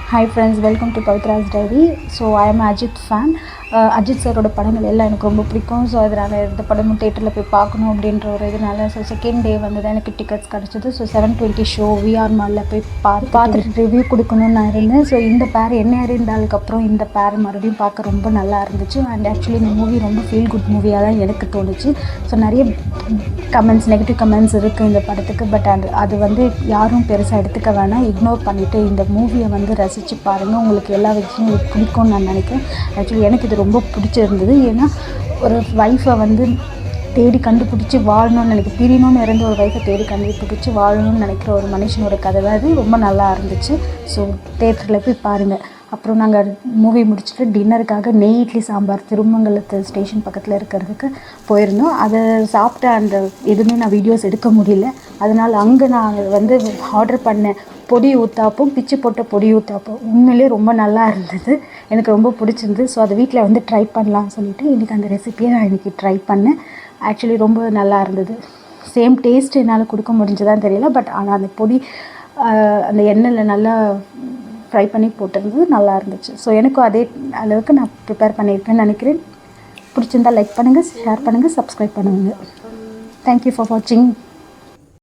Hi friends, welcome to Pavitra's Diary. So I am Ajit fan. Ajith சாரோட படங்கள் எல்லாம் எனக்கு ரொம்ப பிடிக்கும். ஸோ அதனால் இந்த படமும் தேட்டரில் போய் பார்க்கணும் அப்படின்ற ஒரு இதனால ஸோ செகண்ட் டே வந்து தான் எனக்கு டிக்கெட்ஸ் கிடச்சிது. ஸோ 7:20 ஷோ விஆர் மாலில் போய் பார்த்துட்டு ரிவ்யூ கொடுக்கணும்னு நான் இருந்தேன். ஸோ இந்த பேர் என்ன அறிந்தாலுக்கப்புறம் இந்த பேர் மறுபடியும் பார்க்க ரொம்ப நல்லா இருந்துச்சு. அண்ட் ஆக்சுவலி இந்த மூவி ரொம்ப ஃபீல் குட் மூவியாக தான் எனக்கு தோணுச்சு. ஸோ நிறைய கமெண்ட்ஸ், நெகட்டிவ் கமெண்ட்ஸ் இருக்குது இந்த படத்துக்கு. பட் அது வந்து யாரும் பெருசாக எடுத்துக்க வேணாம், இக்னோர் பண்ணிவிட்டு இந்த மூவியை வந்து ரசித்து பாருங்கள். உங்களுக்கு எல்லா விஷயமும் பிடிக்கும்னு நான் நினைக்கிறேன். ஆக்சுவலி எனக்கு இது ரொம்ப பிடிச்சிருந்தது. ஏன்னா ஒரு ஒய்ஃபை வந்து தேடி கண்டுபிடிச்சி வாழணும்னு நினைக்கிறேன், பிரியணும்னு இறந்த ஒரு ஒய்ஃபை தேடி கண்டுபிடிச்சி வாழணும்னு நினைக்கிற ஒரு மனுஷனோட கதை தான் அது. ரொம்ப நல்லா இருந்துச்சு. ஸோ தேட்டரில் போய் பாருங்கள். அப்புறம் நாங்கள் மூவி முடிச்சுட்டு டின்னருக்காக நெய் இட்லி சாம்பார் திருமங்கலத்து ஸ்டேஷன் பக்கத்தில் இருக்கிறதுக்கு போயிருந்தோம். அதை சாப்பிட்ட அந்த எதுவுமே நான் வீடியோஸ் எடுக்க முடியல. அதனால் அங்கே நான் வந்து ஆர்டர் பண்ணேன் பொடி ஊத்தாப்பும், பிச்சு போட்ட பொடி ஊத்தாப்பும். உண்மையிலே ரொம்ப நல்லா இருந்தது, எனக்கு ரொம்ப பிடிச்சிருந்தது. ஸோ அதை வீட்டில் வந்து ட்ரை பண்ணலாம்னு சொல்லிவிட்டு இன்றைக்கி அந்த ரெசிபியை நான் இன்றைக்கி ட்ரை பண்ணேன். ஆக்சுவலி ரொம்ப நல்லா இருந்தது. சேம் டேஸ்ட் என்னால் கொடுக்க முடிஞ்சதான்னு தெரியல. பட் ஆனால் அந்த பொடி அந்த எண்ணெயில் நல்லா ஃப்ரை பண்ணி போட்டிருந்தது, நல்லா இருந்துச்சு. ஸோ எனக்கும் அதே அளவுக்கு நான் ப்ரிப்பேர் பண்ணியிருக்கேன்னு நினைக்கிறேன். பிடிச்சிருந்தால் லைக் பண்ணுங்கள், ஷேர் பண்ணுங்கள், சப்ஸ்கிரைப் பண்ணுங்கள். தேங்க்யூ ஃபார் வாட்சிங்.